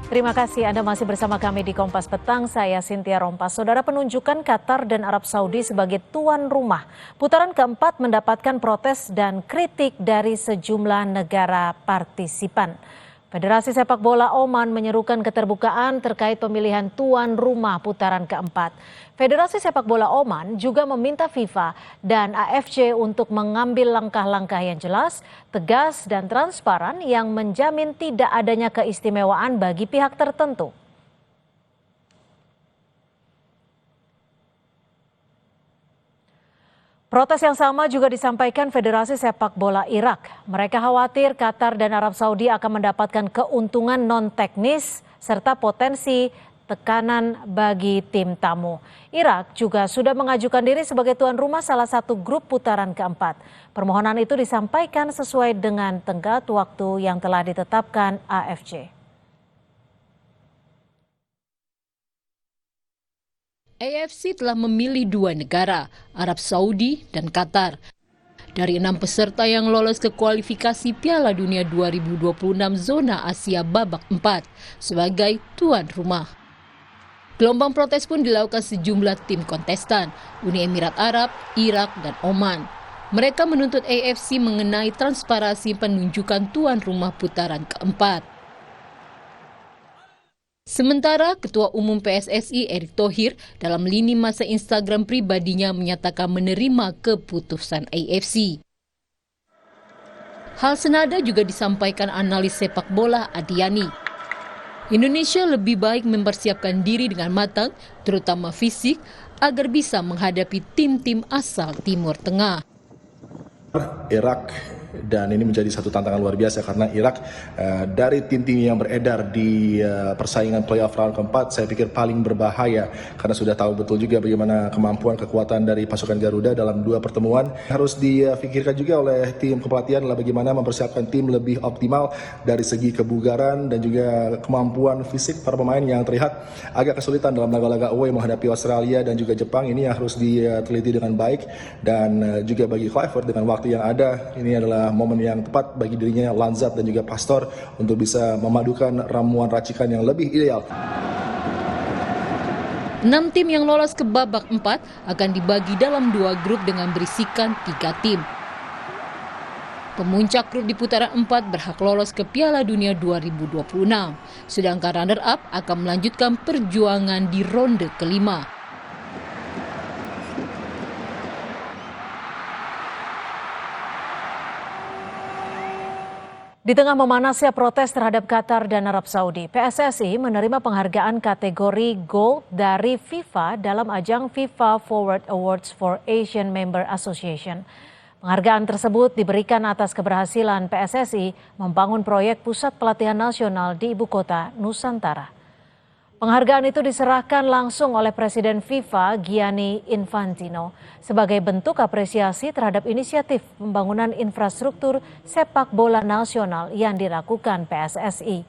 Terima kasih Anda masih bersama kami di Kompas Petang, saya Cynthia Rompas. Saudara, penunjukan Qatar dan Arab Saudi sebagai tuan rumah putaran keempat mendapatkan protes dan kritik dari sejumlah negara partisipan. Federasi Sepak Bola Oman menyerukan keterbukaan terkait pemilihan tuan rumah putaran keempat. Federasi Sepak Bola Oman juga meminta FIFA dan AFC untuk mengambil langkah-langkah yang jelas, tegas, dan transparan yang menjamin tidak adanya keistimewaan bagi pihak tertentu. Protes yang sama juga disampaikan Federasi Sepak Bola Irak. Mereka khawatir Qatar dan Arab Saudi akan mendapatkan keuntungan non-teknis serta potensi tekanan bagi tim tamu. Irak juga sudah mengajukan diri sebagai tuan rumah salah satu grup putaran keempat. Permohonan itu disampaikan sesuai dengan tenggat waktu yang telah ditetapkan AFC. AFC telah memilih dua negara, Arab Saudi dan Qatar. Dari 6 peserta yang lolos ke kualifikasi Piala Dunia 2026 zona Asia babak 4 sebagai tuan rumah. Gelombang protes pun dilakukan sejumlah tim kontestan, Uni Emirat Arab, Irak, dan Oman. Mereka menuntut AFC mengenai transparansi penunjukan tuan rumah putaran keempat. Sementara Ketua Umum PSSI Erick Thohir dalam lini masa Instagram pribadinya menyatakan menerima keputusan AFC. Hal senada juga disampaikan analis sepak bola Adiani. Indonesia lebih baik mempersiapkan diri dengan matang, terutama fisik, agar bisa menghadapi tim-tim asal Timur Tengah. Irak, dan ini menjadi satu tantangan luar biasa karena Irak dari tim-tim yang beredar di persaingan playoff round keempat saya pikir paling berbahaya karena sudah tahu betul juga bagaimana kemampuan kekuatan dari pasukan Garuda dalam 2 pertemuan. Harus difikirkan juga oleh tim kepelatihan adalah bagaimana mempersiapkan tim lebih optimal dari segi kebugaran dan juga kemampuan fisik para pemain yang terlihat agak kesulitan dalam laga-laga away menghadapi Australia dan juga Jepang. Ini harus diteliti dengan baik dan juga bagi Kluivert dengan waktu yang ada ini adalah momen yang tepat bagi dirinya, Lanzat dan juga Pastor untuk bisa memadukan ramuan racikan yang lebih ideal. 6 tim yang lolos ke babak 4 akan dibagi dalam 2 grup dengan berisikan 3 tim. Pemuncak grup di putaran 4 berhak lolos ke Piala Dunia 2026, sedangkan runner-up akan melanjutkan perjuangan di ronde kelima. Di tengah memanasnya protes terhadap Qatar dan Arab Saudi, PSSI menerima penghargaan kategori Gold dari FIFA dalam ajang FIFA Forward Awards for Asian Member Association. Penghargaan tersebut diberikan atas keberhasilan PSSI membangun proyek pusat pelatihan nasional di ibu kota Nusantara. Penghargaan itu diserahkan langsung oleh Presiden FIFA Gianni Infantino sebagai bentuk apresiasi terhadap inisiatif pembangunan infrastruktur sepak bola nasional yang dilakukan PSSI.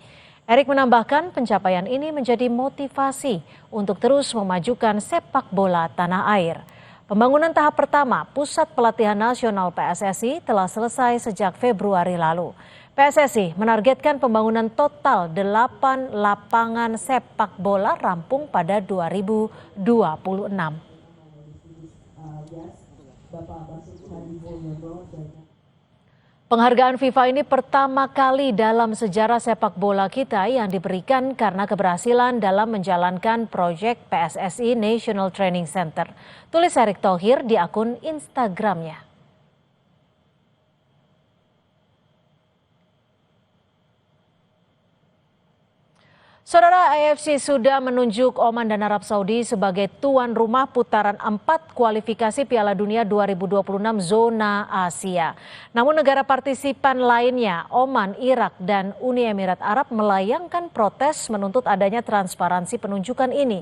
Erick menambahkan pencapaian ini menjadi motivasi untuk terus memajukan sepak bola tanah air. Pembangunan tahap pertama Pusat Pelatihan Nasional PSSI telah selesai sejak Februari lalu. PSSI menargetkan pembangunan total 8 lapangan sepak bola rampung pada 2026. Penghargaan FIFA ini pertama kali dalam sejarah sepak bola kita yang diberikan karena keberhasilan dalam menjalankan proyek PSSI National Training Center. Tulis Erick Thohir di akun Instagramnya. Saudara, AFC sudah menunjuk Oman dan Arab Saudi sebagai tuan rumah putaran 4 kualifikasi Piala Dunia 2026 zona Asia. Namun negara partisipan lainnya, Oman, Irak, dan Uni Emirat Arab melayangkan protes menuntut adanya transparansi penunjukan ini.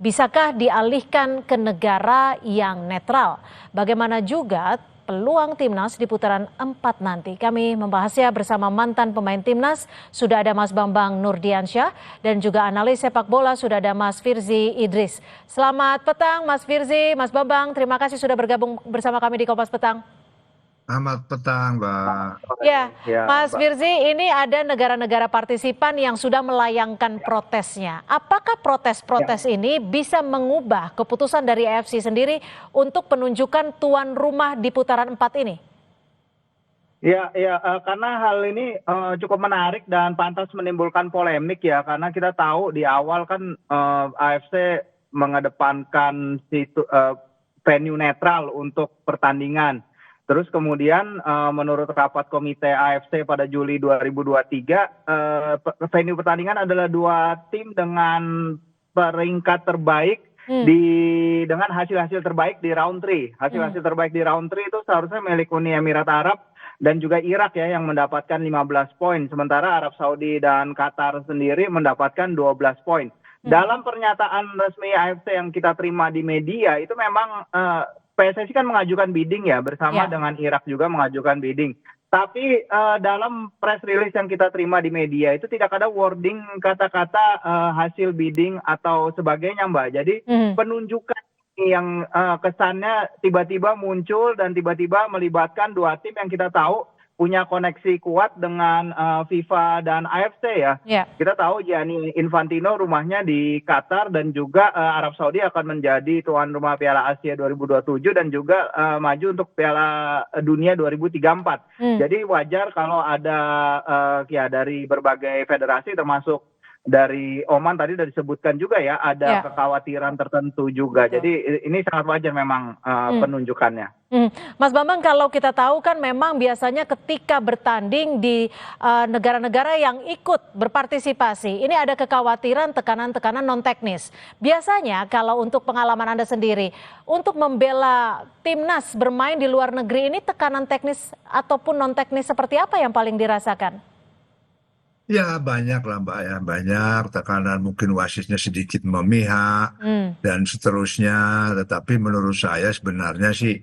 Bisakah dialihkan ke negara yang netral? Bagaimana juga peluang Timnas di putaran 4 nanti? Kami membahasnya bersama mantan pemain Timnas, sudah ada Mas Bambang Nurdiansyah, dan juga analis sepak bola sudah ada Mas Firzi Idris. Selamat petang Mas Firzi, Mas Bambang, terima kasih sudah bergabung bersama kami di Kompas Petang. Selamat petang, Mbak. Ya, Ya, Mas Mbak. Firzi, ini ada negara-negara partisipan yang sudah melayangkan protesnya. Apakah protes-protes ini bisa mengubah keputusan dari AFC sendiri untuk penunjukan tuan rumah di putaran 4 ini? Karena hal ini cukup menarik dan pantas menimbulkan polemik ya, karena kita tahu di awal kan AFC mengedepankan venue netral untuk pertandingan. Terus kemudian menurut rapat komite AFC pada Juli 2023, venue pertandingan adalah 2 tim dengan peringkat terbaik dengan hasil-hasil terbaik di round 3. Hasil-hasil terbaik di round 3 itu seharusnya milik Uni Emirat Arab dan juga Irak ya, yang mendapatkan 15 poin. Sementara Arab Saudi dan Qatar sendiri mendapatkan 12 poin. Dalam pernyataan resmi AFC yang kita terima di media, itu memang PSSI kan mengajukan bidding ya, bersama dengan Irak juga mengajukan bidding. Tapi dalam press release yang kita terima di media itu tidak ada wording kata-kata hasil bidding atau sebagainya, Mbak. Jadi penunjukan yang kesannya tiba-tiba muncul dan tiba-tiba melibatkan 2 tim yang kita tahu punya koneksi kuat dengan FIFA dan AFC ya. Kita tahu Gianni Infantino rumahnya di Qatar dan juga Arab Saudi akan menjadi tuan rumah Piala Asia 2027 dan juga maju untuk Piala Dunia 2034. Jadi wajar kalau ada dari berbagai federasi termasuk dari Oman tadi sudah disebutkan juga ya, ada kekhawatiran tertentu juga. Jadi ini sangat wajar memang penunjukannya. Mas Bambang, kalau kita tahu kan memang biasanya ketika bertanding di negara-negara yang ikut berpartisipasi, ini ada kekhawatiran tekanan-tekanan non teknis. Biasanya kalau untuk pengalaman Anda sendiri, untuk membela timnas bermain di luar negeri ini tekanan teknis ataupun non teknis seperti apa yang paling dirasakan? Ya banyak lah Mbak ya, banyak tekanan, mungkin wasitnya sedikit memihak dan seterusnya. Tetapi menurut saya sebenarnya sih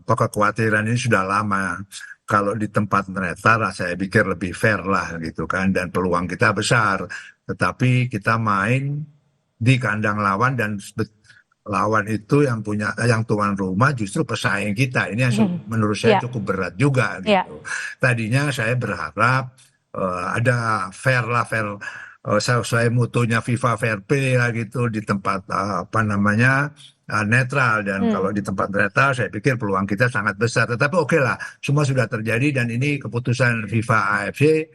kekhawatiran ini sudah lama. Kalau di tempat netral saya pikir lebih fair lah gitu kan, dan peluang kita besar. Tetapi kita main di kandang lawan dan lawan itu yang tuan rumah justru pesaing kita. Ini yang menurut saya cukup berat juga gitu. Tadinya saya berharap ada fair sesuai mutunya FIFA fair play lah gitu di tempat netral, dan kalau di tempat netral saya pikir peluang kita sangat besar. Tetapi oke lah, semua sudah terjadi dan ini keputusan FIFA AFC.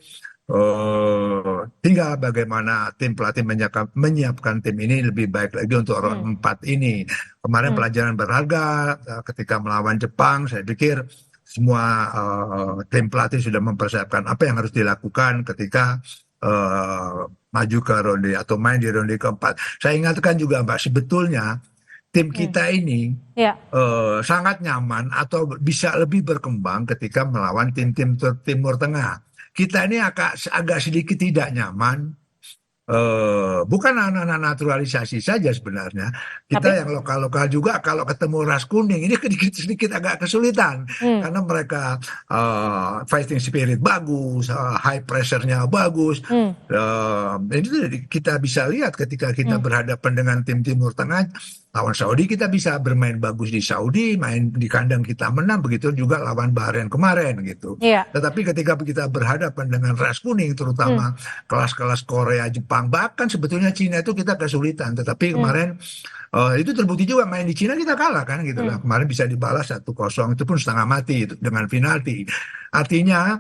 Tinggal bagaimana tim pelatih menyiapkan tim ini lebih baik lagi untuk round 4 ini. Kemarin pelajaran berharga ketika melawan Jepang, saya pikir semua tim pelatih sudah mempersiapkan apa yang harus dilakukan ketika maju ke ronde atau main di ronde keempat. Saya ingatkan juga Mbak, sebetulnya tim kita ini sangat nyaman atau bisa lebih berkembang ketika melawan tim-tim Timur Tengah. Kita ini agak sedikit tidak nyaman. Bukan anak-anak naturalisasi saja sebenarnya. Kita yang lokal-lokal juga kalau ketemu ras kuning ini sedikit agak kesulitan. Karena mereka fighting spirit bagus, high pressure-nya bagus. Ini kita bisa lihat ketika kita berhadapan dengan tim Timur Tengah. Lawan Saudi kita bisa bermain bagus di Saudi, main di kandang kita menang, begitu juga lawan Bahrain kemarin gitu. Tetapi ketika kita berhadapan dengan ras kuning, terutama kelas-kelas Korea, Jepang, bahkan sebetulnya Cina itu kita kesulitan. Tetapi kemarin itu terbukti juga, main di Cina kita kalah kan gitu lah. Kemarin bisa dibalas 1-0, itu pun setengah mati itu, dengan penalti. Artinya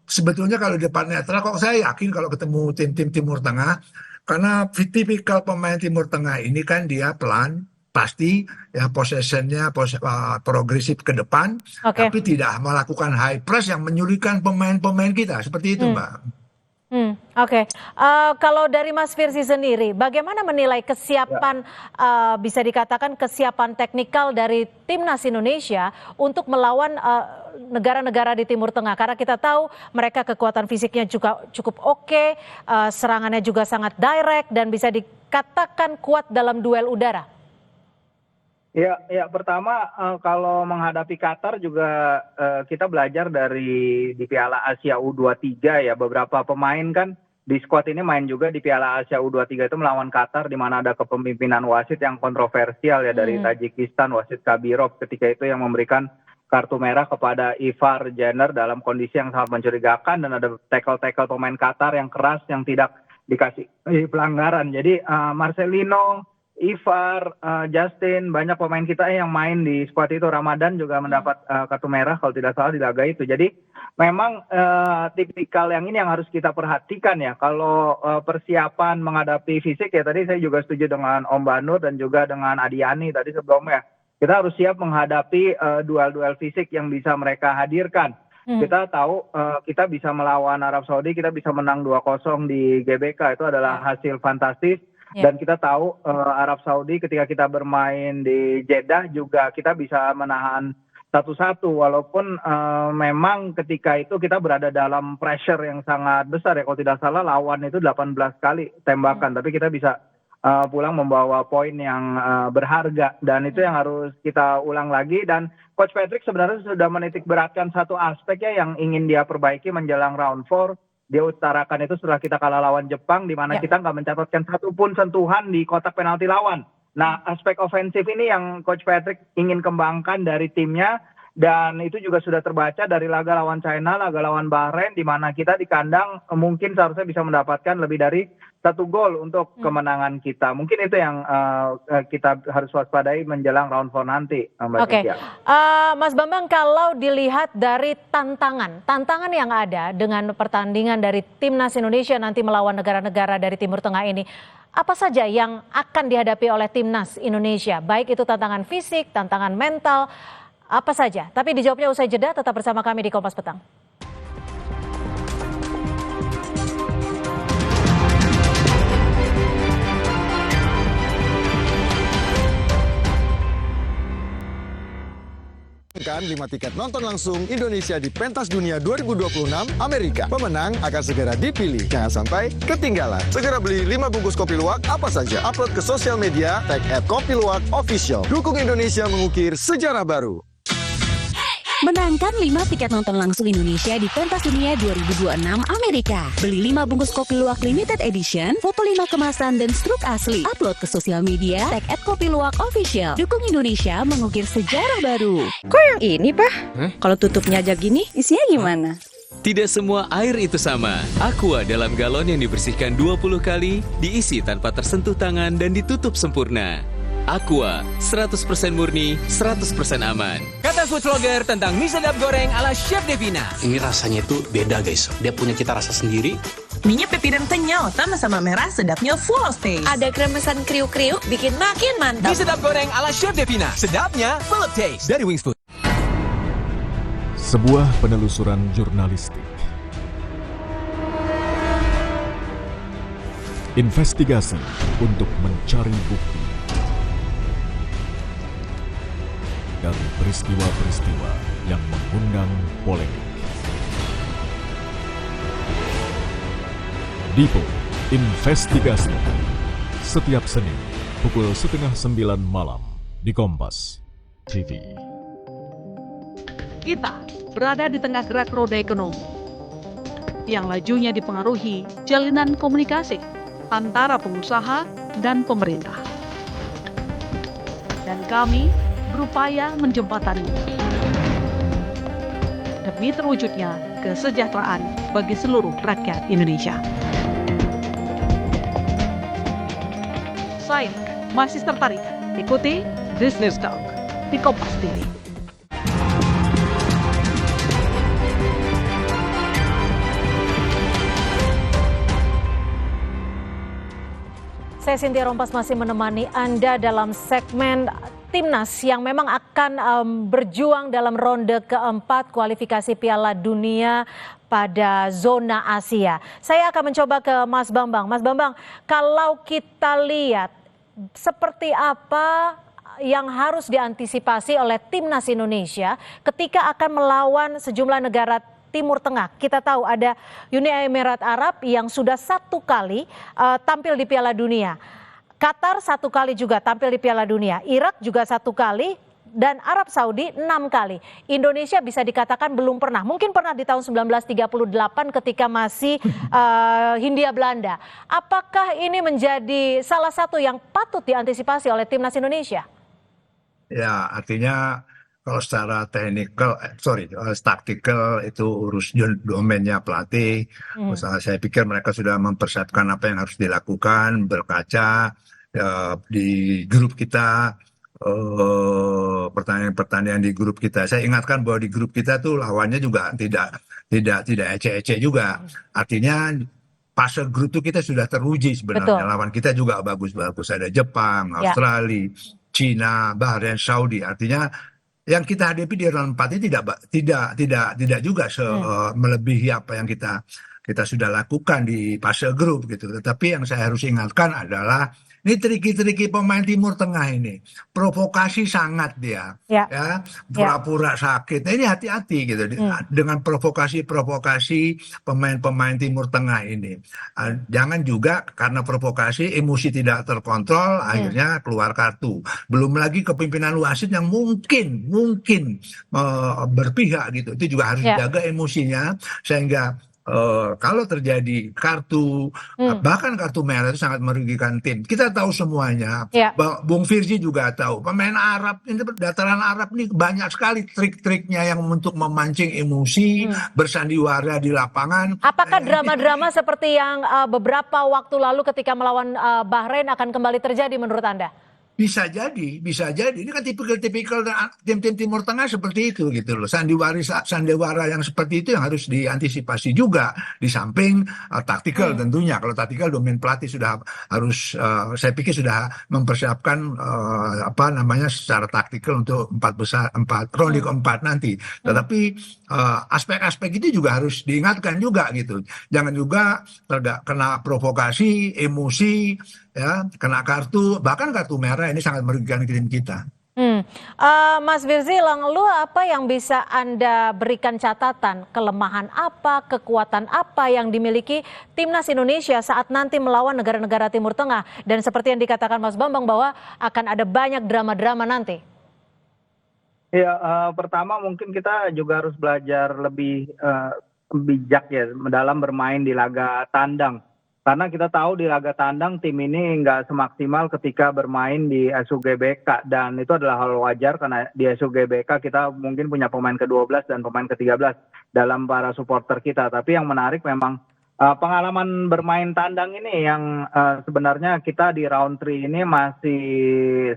sebetulnya kalau di depan netral kok saya yakin kalau ketemu tim-tim Timur Tengah. Karena tipikal pemain Timur Tengah ini kan dia pelan, pasti ya possessionnya progresif ke depan, tapi tidak melakukan high press yang menyulitkan pemain-pemain kita, seperti itu Mbak. Kalau dari Mas Firzi sendiri, bagaimana menilai kesiapan, bisa dikatakan kesiapan teknikal dari timnas Indonesia untuk melawan negara-negara di Timur Tengah? Karena kita tahu mereka kekuatan fisiknya juga cukup oke, serangannya juga sangat direct dan bisa dikatakan kuat dalam duel udara. Ya, pertama kalau menghadapi Qatar juga kita belajar di Piala Asia U23 ya, beberapa pemain kan di skuad ini main juga di Piala Asia U23 itu melawan Qatar, di mana ada kepemimpinan wasit yang kontroversial ya dari Tajikistan, wasit Kabirov ketika itu yang memberikan kartu merah kepada Ivar Jenner dalam kondisi yang sangat mencurigakan, dan ada tackle-tackle pemain Qatar yang keras yang tidak dikasih pelanggaran. Jadi Marcelino, Ivar, Justin, banyak pemain kita yang main di squad itu. Ramadan juga mendapat kartu merah kalau tidak salah di laga itu. Jadi memang tipikal yang ini yang harus kita perhatikan ya. Kalau persiapan menghadapi fisik ya, tadi saya juga setuju dengan Om Banur dan juga dengan Adiani tadi sebelumnya. Kita harus siap menghadapi duel-duel fisik yang bisa mereka hadirkan. Kita tahu kita bisa melawan Arab Saudi, kita bisa menang 2-0 di GBK, itu adalah hasil fantastis. Dan kita tahu Arab Saudi ketika kita bermain di Jeddah juga kita bisa menahan 1-1, walaupun memang ketika itu kita berada dalam pressure yang sangat besar ya. Kalau tidak salah lawan itu 18 kali tembakan, tapi kita bisa pulang membawa poin yang berharga, dan itu yang harus kita ulang lagi. Dan Coach Patrick sebenarnya sudah menitik beratkan satu aspek ya yang ingin dia perbaiki menjelang round 4. Dia utarakan itu setelah kita kalah lawan Jepang, di mana kita nggak mencatatkan satupun sentuhan di kotak penalti lawan. Nah, aspek ofensif ini yang Coach Patrick ingin kembangkan dari timnya, dan itu juga sudah terbaca dari laga lawan China, laga lawan Bahrain, di mana kita di kandang mungkin seharusnya bisa mendapatkan lebih dari 1 gol untuk kemenangan kita. Mungkin itu yang kita harus waspadai menjelang round 4 nanti, Mbak Cynthia. Mas Bambang, kalau dilihat dari tantangan yang ada dengan pertandingan dari Timnas Indonesia nanti melawan negara-negara dari Timur Tengah ini, apa saja yang akan dihadapi oleh Timnas Indonesia? Baik itu tantangan fisik, tantangan mental, apa saja? Tapi dijawabnya usai jeda, tetap bersama kami di Kompas Petang. Kan 5 tiket nonton langsung Indonesia di Pentas Dunia 2026 Amerika. Pemenang akan segera dipilih. Jangan sampai ketinggalan. Segera beli 5 bungkus kopi luwak apa saja. Upload ke sosial media, tag @kopiluwakofficial. Dukung Indonesia mengukir sejarah baru. Menangkan 5 tiket nonton langsung Indonesia di Pentas Dunia 2026 Amerika. Beli 5 bungkus kopi luwak limited edition, foto 5 kemasan dan struk asli. Upload ke sosial media, tag @kopiluwakofficial. Dukung Indonesia mengukir sejarah baru. Kok yang ini, Pak? Kalau tutupnya aja gini, isinya gimana? Tidak semua air itu sama. Aqua dalam galon yang dibersihkan 20 kali, diisi tanpa tersentuh tangan dan ditutup sempurna. Aqua, 100% murni, 100% aman. Kata food vlogger tentang mie sedap goreng ala Chef Devina. Ini rasanya itu beda guys, dia punya cita rasa sendiri. Mie-nya pepi dan kenyal, tambah sama merah, sedapnya full of taste. Ada kremesan kriuk-kriuk, bikin makin mantap. Mie sedap goreng ala Chef Devina, sedapnya full of taste. Dari Wings Food. Sebuah penelusuran jurnalistik. Investigasi untuk mencari bukti dari peristiwa-peristiwa yang mengundang polemik. Dipo Investigasi setiap Senin pukul 8:30 malam di Kompas TV. Kita berada di tengah gerak roda ekonomi yang lajunya dipengaruhi jalinan komunikasi antara pengusaha dan pemerintah. Dan kami berupaya menjembataninya demi terwujudnya kesejahteraan bagi seluruh rakyat Indonesia. Saya masih tertarik ikuti Business Talk di Kompas TV. Saya Cynthia Rompas masih menemani Anda dalam segmen Timnas yang memang akan berjuang dalam ronde keempat kualifikasi Piala Dunia pada zona Asia. Saya akan mencoba ke Mas Bambang. Mas Bambang, kalau kita lihat seperti apa yang harus diantisipasi oleh Timnas Indonesia ketika akan melawan sejumlah negara Timur Tengah. Kita tahu ada Uni Emirat Arab yang sudah 1 kali tampil di Piala Dunia. Qatar 1 kali juga tampil di Piala Dunia. Irak juga 1 kali dan Arab Saudi 6 kali. Indonesia bisa dikatakan belum pernah. Mungkin pernah di tahun 1938 ketika masih Hindia Belanda. Apakah ini menjadi salah satu yang patut diantisipasi oleh Timnas Indonesia? Ya, artinya kalau secara taktikal itu urus domainnya pelatih. Saya pikir mereka sudah mempersiapkan apa yang harus dilakukan, berkaca di grup kita, pertandingan di grup kita. Saya ingatkan bahwa di grup kita tuh lawannya juga tidak ece-ece juga. Artinya fase grup itu kita sudah teruji sebenarnya. Betul. Lawan kita juga bagus-bagus. Ada Jepang, Australia, Cina, Bahrain, Saudi. Artinya yang kita hadapi di round 4 ini tidak juga melebihi apa yang kita sudah lakukan di fase grup gitu. Tetapi yang saya harus ingatkan adalah ini triki-triki pemain Timur Tengah ini. Provokasi sangat dia. Ya, pura-pura sakit. Nah, ini hati-hati gitu dengan provokasi-provokasi pemain-pemain Timur Tengah ini. Jangan juga karena provokasi emosi tidak terkontrol akhirnya keluar kartu. Belum lagi kepemimpinan wasit yang mungkin berpihak gitu. Itu juga harus jaga emosinya sehingga kalau terjadi kartu, bahkan kartu merah itu sangat merugikan tim. Kita tahu semuanya, Bung Firji juga tahu. Pemain Arab, ini dataran Arab ini banyak sekali trik-triknya yang untuk memancing emosi, bersandiwara di lapangan. Apakah drama-drama seperti yang beberapa waktu lalu ketika melawan Bahrain akan kembali terjadi menurut Anda? Bisa jadi. Ini kan tipikal tim-tim Timur Tengah seperti itu gitu loh. Sandiwara yang seperti itu yang harus diantisipasi juga di samping taktikal tentunya. Kalau taktikal domain pelatih sudah harus saya pikir sudah mempersiapkan secara taktikal untuk ronde keempat nanti. Tetapi aspek-aspek itu juga harus diingatkan juga gitu. Jangan juga kena provokasi, emosi, kena kartu, bahkan kartu merah ini sangat merugikan tim kita. Mas Firzi, lalu apa yang bisa Anda berikan catatan, kelemahan apa, kekuatan apa yang dimiliki timnas Indonesia saat nanti melawan negara-negara Timur Tengah? Dan seperti yang dikatakan Mas Bambang bahwa akan ada banyak drama-drama nanti. Ya, pertama mungkin kita juga harus belajar lebih bijak ya dalam bermain di laga tandang. Karena kita tahu di laga tandang tim ini nggak semaksimal ketika bermain di SUGBK. Dan itu adalah hal wajar karena di SUGBK kita mungkin punya pemain ke-12 dan pemain ke-13 dalam para supporter kita. Tapi yang menarik memang pengalaman bermain tandang ini yang sebenarnya kita di round 3 ini masih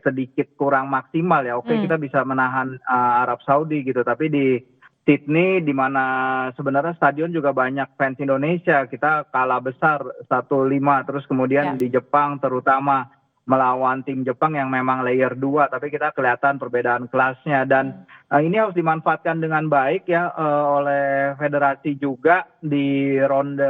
sedikit kurang maksimal ya. Oke, kita bisa menahan Arab Saudi gitu. Tapi di Sydney di mana sebenarnya stadion juga banyak fans Indonesia, kita kalah besar 1-5, terus kemudian di Jepang terutama melawan tim Jepang yang memang layer 2, tapi kita kelihatan perbedaan kelasnya dan ini harus dimanfaatkan dengan baik ya oleh federasi juga. Di ronde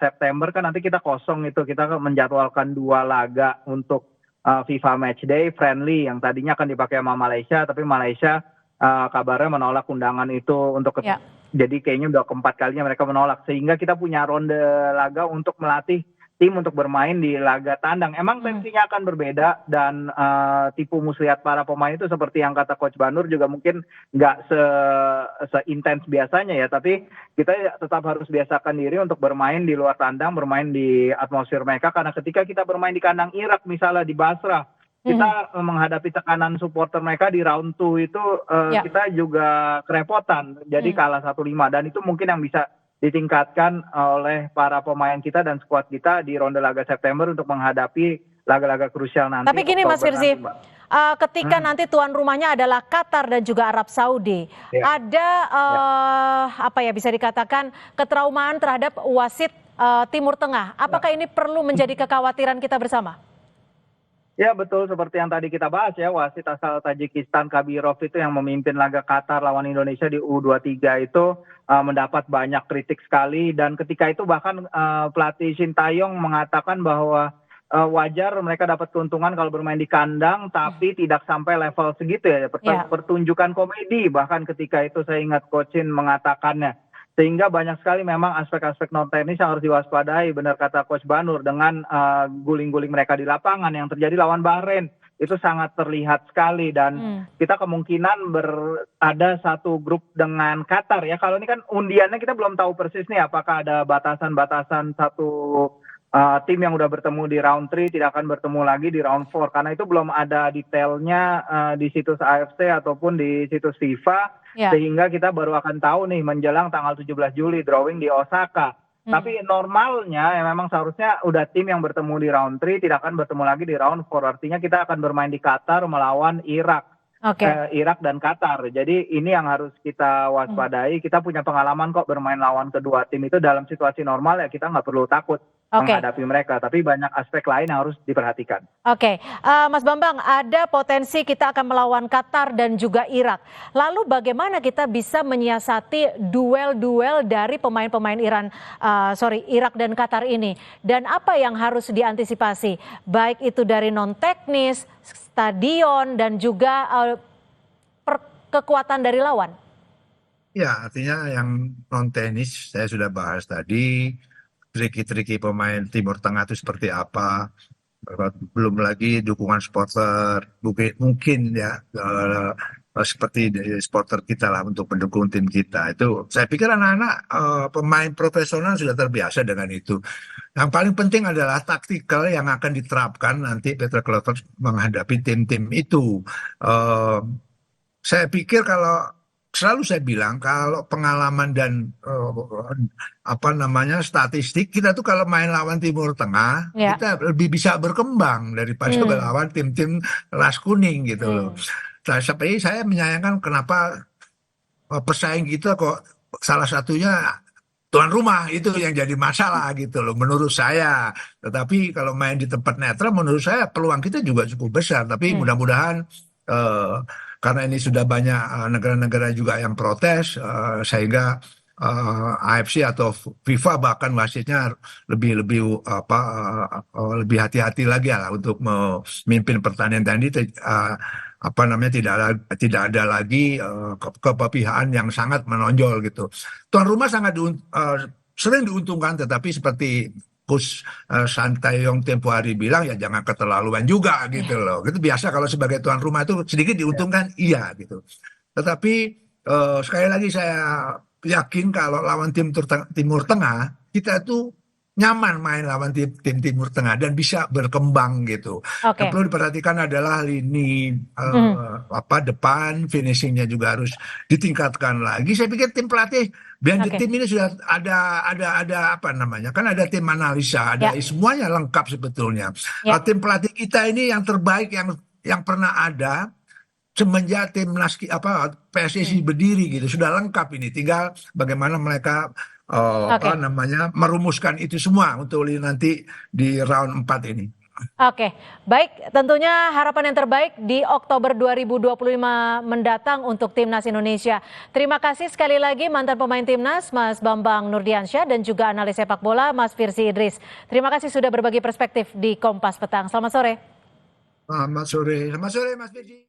September kan nanti kita kosong itu, kita menjadwalkan 2 laga untuk FIFA Matchday friendly yang tadinya akan dipakai sama Malaysia, tapi Malaysia kabarnya menolak undangan itu untuk jadi kayaknya udah keempat kalinya mereka menolak, sehingga kita punya ronde laga untuk melatih tim untuk bermain di laga tandang. Emang tensinya akan berbeda dan tipu muslihat para pemain itu seperti yang kata Coach Banur juga mungkin nggak seintens biasanya ya, tapi kita tetap harus biasakan diri untuk bermain di luar tandang, bermain di atmosfer mereka, karena ketika kita bermain di kandang Irak misalnya di Basrah, kita menghadapi tekanan supporter mereka di round 2 itu kita juga kerepotan, jadi kalah 1-5 dan itu mungkin yang bisa ditingkatkan oleh para pemain kita dan skuad kita di ronde laga September untuk menghadapi laga-laga krusial nanti. Tapi gini Mas Firzi, ketika nanti tuan rumahnya adalah Qatar dan juga Arab Saudi, ada bisa dikatakan ketraumaan terhadap wasit Timur Tengah. Apakah ini perlu menjadi kekhawatiran kita bersama? Ya betul, seperti yang tadi kita bahas ya, wasit asal Tajikistan Kabirov itu yang memimpin laga Qatar lawan Indonesia di U23 itu mendapat banyak kritik sekali, dan ketika itu bahkan pelatih Sintayong mengatakan bahwa wajar mereka dapat keuntungan kalau bermain di kandang, tapi tidak sampai level segitu ya, pertunjukan komedi bahkan ketika itu saya ingat Coach Shin mengatakannya. Sehingga banyak sekali memang aspek-aspek non teknis yang harus diwaspadai, benar kata Coach Banur, dengan guling-guling mereka di lapangan yang terjadi lawan Bahrain. Itu sangat terlihat sekali dan kita kemungkinan ada satu grup dengan Qatar ya. Kalau ini kan undiannya kita belum tahu persis nih apakah ada batasan-batasan satu tim yang udah bertemu di round 3 tidak akan bertemu lagi di round 4 karena itu belum ada detailnya di situs AFC ataupun di situs FIFA sehingga kita baru akan tahu nih menjelang tanggal 17 Juli drawing di Osaka. Tapi normalnya ya memang seharusnya udah tim yang bertemu di round 3 tidak akan bertemu lagi di round 4. Artinya kita akan bermain di Qatar melawan Irak. Irak dan Qatar. Jadi ini yang harus kita waspadai. Kita punya pengalaman kok bermain lawan kedua tim itu dalam situasi normal ya kita nggak perlu takut menghadapi mereka. Tapi banyak aspek lain yang harus diperhatikan. Mas Bambang, ada potensi kita akan melawan Qatar dan juga Irak. Lalu bagaimana kita bisa menyiasati duel-duel dari pemain-pemain Irak dan Qatar ini? Dan apa yang harus diantisipasi? Baik itu dari non-teknis, stadion, dan juga kekuatan dari lawan? Ya, artinya yang non-tenis saya sudah bahas tadi, triki-triki pemain Timur Tengah itu seperti apa, belum lagi dukungan supporter, mungkin ya seperti supporter kita lah untuk mendukung tim kita. Itu saya pikir anak-anak pemain profesional sudah terbiasa dengan itu. Yang paling penting adalah taktikal yang akan diterapkan nanti Peter Clover menghadapi tim-tim itu. Saya pikir selalu saya bilang kalau pengalaman dan statistik kita tuh kalau main lawan Timur Tengah kita lebih bisa berkembang daripada melawan tim-tim las kuning gitu loh. Seperti saya menyayangkan kenapa pesaing kita kok salah satunya tuan rumah itu yang jadi masalah gitu loh menurut saya. Tetapi kalau main di tempat netral menurut saya peluang kita juga cukup besar. Tapi mudah-mudahan karena ini sudah banyak negara-negara juga yang protes sehingga AFC atau FIFA bahkan wasitnya lebih hati-hati lagi lah untuk memimpin pertandingan tadi. Tidak ada lagi kepihakan yang sangat menonjol gitu. Tuan rumah sangat sering diuntungkan, tetapi seperti Coach Santayong tempo hari bilang ya jangan keterlaluan juga gitu loh. Itu biasa kalau sebagai tuan rumah itu sedikit diuntungkan iya gitu. Tetapi sekali lagi saya yakin kalau lawan tim Timur Tengah kita tuh nyaman main lawan tim Timur Tengah dan bisa berkembang gitu. Yang perlu diperhatikan adalah lini depan, finishingnya juga harus ditingkatkan lagi. Saya pikir tim pelatih di tim ini sudah ada kan ada tim analisa, ada semuanya lengkap sebetulnya. Tim pelatih kita ini yang terbaik yang pernah ada semenjak timnas PSSI berdiri gitu, sudah lengkap ini. Tinggal bagaimana mereka merumuskan itu semua untuk nanti di round 4 ini. Baik, tentunya harapan yang terbaik di Oktober 2025 mendatang untuk Timnas Indonesia. Terima kasih sekali lagi mantan pemain Timnas Mas Bambang Nurdiansyah dan juga analis sepak bola Mas Firsi Idris. Terima kasih sudah berbagi perspektif di Kompas Petang. Selamat sore. Selamat sore Mas Firsi.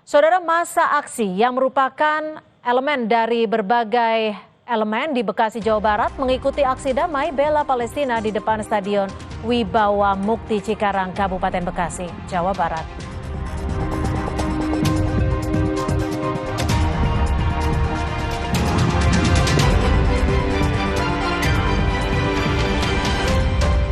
Saudara, masa aksi yang merupakan elemen dari berbagai elemen di Bekasi, Jawa Barat mengikuti aksi damai bela Palestina di depan Stadion Wibawa Mukti Cikarang, Kabupaten Bekasi, Jawa Barat.